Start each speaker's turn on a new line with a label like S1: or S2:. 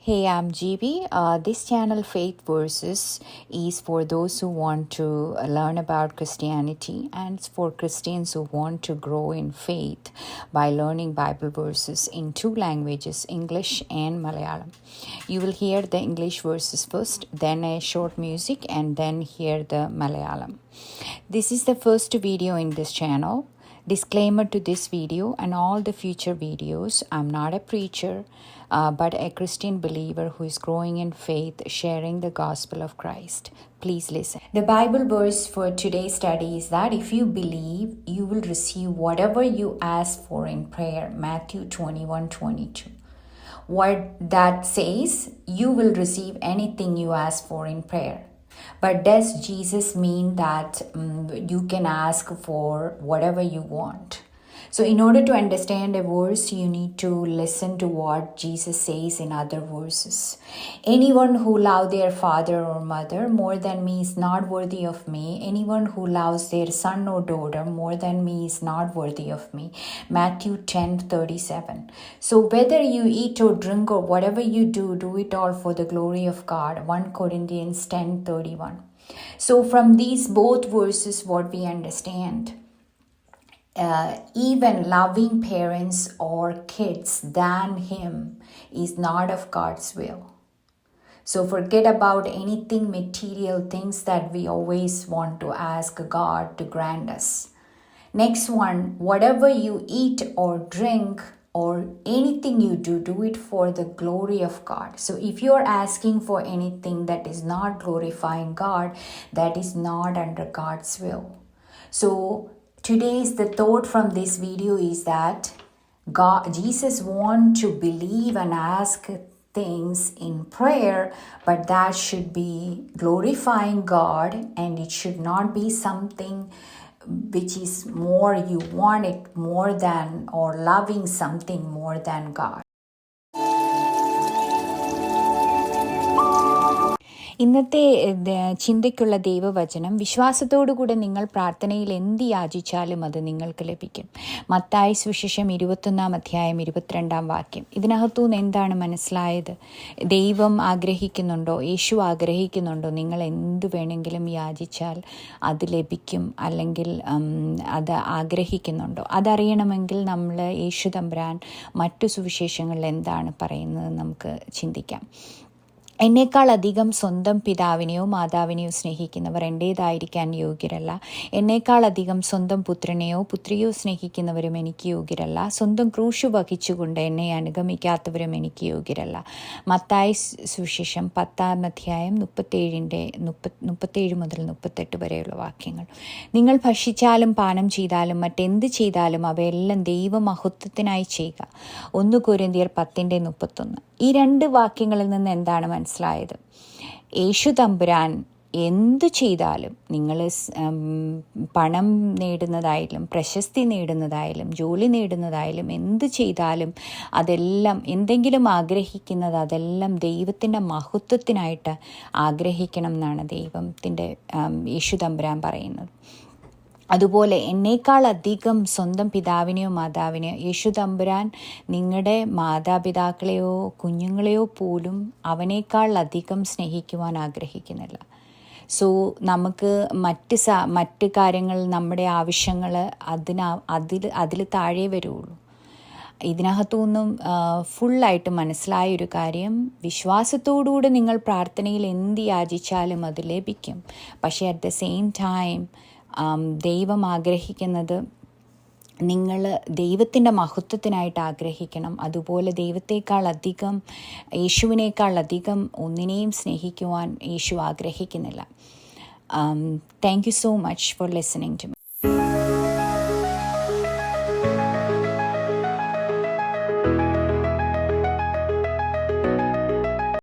S1: Hey, I'm GB. This channel, Faith Verses, is for those who want to learn about Christianity, and it's for Christians who want to grow in faith by learning Bible verses in two languages, English and Malayalam. You will hear the English verses first, then a short music, and then hear the Malayalam. This is the first video in this channel. Disclaimer to this video and all the future videos: I'm not a preacher, but a Christian believer who is growing in faith, sharing the gospel of Christ. Please listen. The Bible verse for today's study is that if you believe, you will receive whatever you ask for in prayer. Matthew 21:22. What that says, you will receive anything you ask for in prayer. But does Jesus mean that you can ask for whatever you want? So in order to understand a verse, you need to listen to what Jesus says in other verses. Anyone who loves their father or mother more than me is not worthy of me. Anyone who loves their son or daughter more than me is not worthy of me. Matthew 10:37. So whether you eat or drink or whatever you do, do it all for the glory of God. 1 Corinthians 10:31. So from these both verses, what we understand, even loving parents or kids than him is not of God's will. So forget about anything material things that we always want to ask God to grant us. Next one, whatever you eat or drink or anything you do, do it for the glory of God. So if you're asking for anything that is not glorifying God, that is not under God's will. So today's the thought from this video is that Jesus wants to believe and ask things in prayer, but that should be glorifying God, and it should not be something which is more you want it more than, or loving something more than God. ഇന്നത്തെ ചിന്തയ്ക്കുള്ള ദൈവവചനം: വിശ്വാസത്തോടുകൂടെ നിങ്ങൾ പ്രാർത്ഥനയിൽ എന്ത് യാചിച്ചാലും അത് നിങ്ങൾക്ക് ലഭിക്കും. മത്തായി സുവിശേഷം 21:22. ഇതിനകത്തുനിന്ന് എന്താണ് മനസ്സിലായത്? ദൈവം ആഗ്രഹിക്കുന്നുണ്ടോ, യേശു ആഗ്രഹിക്കുന്നുണ്ടോ, നിങ്ങൾ എന്ത് വേണമെങ്കിലും യാചിച്ചാൽ അത് ലഭിക്കും, അല്ലെങ്കിൽ അത് ആഗ്രഹിക്കുന്നുണ്ടോ? അതറിയണമെങ്കിൽ നമ്മൾ യേശു തമ്പുരാൻ മറ്റു സുവിശേഷങ്ങളിൽ എന്താണ് പറയുന്നത് നമുക്ക് ചിന്തിക്കാം. എന്നേക്കാൾ അധികം സ്വന്തം പിതാവിനെയോ മാതാവിനെയോ സ്നേഹിക്കുന്നവർ എൻ്റേതായിരിക്കാൻ യോഗ്യരല്ല. എന്നേക്കാൾ അധികം സ്വന്തം പുത്രനെയോ പുത്രിയോ സ്നേഹിക്കുന്നവരും എനിക്ക് യോഗ്യരല്ല. സ്വന്തം ക്രൂശ് വഹിച്ചുകൊണ്ട് എന്നെ അനുഗമിക്കാത്തവരും എനിക്ക് യോഗ്യരല്ല. മത്തായി സുവിശേഷം 10:37-38 വരെയുള്ള വാക്യങ്ങൾ. നിങ്ങൾ ഭക്ഷിച്ചാലും പാനം ചെയ്താലും മറ്റെന്ത് ചെയ്താലും അവയെല്ലാം ദൈവമഹത്വത്തിനായി ചെയ്യുക. 1 കൊരിന്ത്യർ 10:31. ഈ രണ്ട് വാക്യങ്ങളിൽ നിന്ന് എന്താണ് മനസ്സിലായത്? യേശു തമ്പുരാൻ എന്തു ചെയ്താലും, നിങ്ങൾ പണം നേടുന്നതായാലും പ്രശസ്തി നേടുന്നതായാലും ജോലി നേടുന്നതായാലും എന്ത് ചെയ്താലും അതെല്ലാം, എന്തെങ്കിലും ആഗ്രഹിക്കുന്നത് അതെല്ലാം ദൈവത്തിൻ്റെ മഹത്വത്തിനായിട്ട് ആഗ്രഹിക്കണം എന്നാണ് യേശു തമ്പുരാൻ പറയുന്നത്. അതുപോലെ എന്നേക്കാൾ അധികം സ്വന്തം പിതാവിനെയോ മാതാവിനെയോ, യേശു തമ്പുരാൻ നിങ്ങളുടെ മാതാപിതാക്കളെയോ കുഞ്ഞുങ്ങളെയോ പോലും അവനേക്കാൾ അധികം സ്നേഹിക്കുവാൻ ആഗ്രഹിക്കുന്നില്ല. സോ നമുക്ക് മറ്റ് കാര്യങ്ങൾ, നമ്മുടെ ആവശ്യങ്ങൾ അതിൽ താഴെ വരുള്ളൂ. ഇതിനകത്തുനിന്നും ഫുള്ളായിട്ട് മനസ്സിലായൊരു കാര്യം, വിശ്വാസത്തോടുകൂടി നിങ്ങൾ പ്രാർത്ഥനയിൽ എന്ത് യാചിച്ചാലും അത് ലഭിക്കും. പക്ഷേ അറ്റ് ദ സെയിം ടൈം ദൈവം ആഗ്രഹിക്കുന്നത് നിങ്ങൾ ദൈവത്തിൻ്റെ മഹത്വത്തിനായിട്ട് ആഗ്രഹിക്കണം. അതുപോലെ ദൈവത്തെക്കാൾ അധികം, യേശുവിനേക്കാൾ അധികം ഒന്നിനെയും സ്നേഹിക്കുവാൻ യേശു ആഗ്രഹിക്കുന്നില്ല. Thank you so much for listening to me.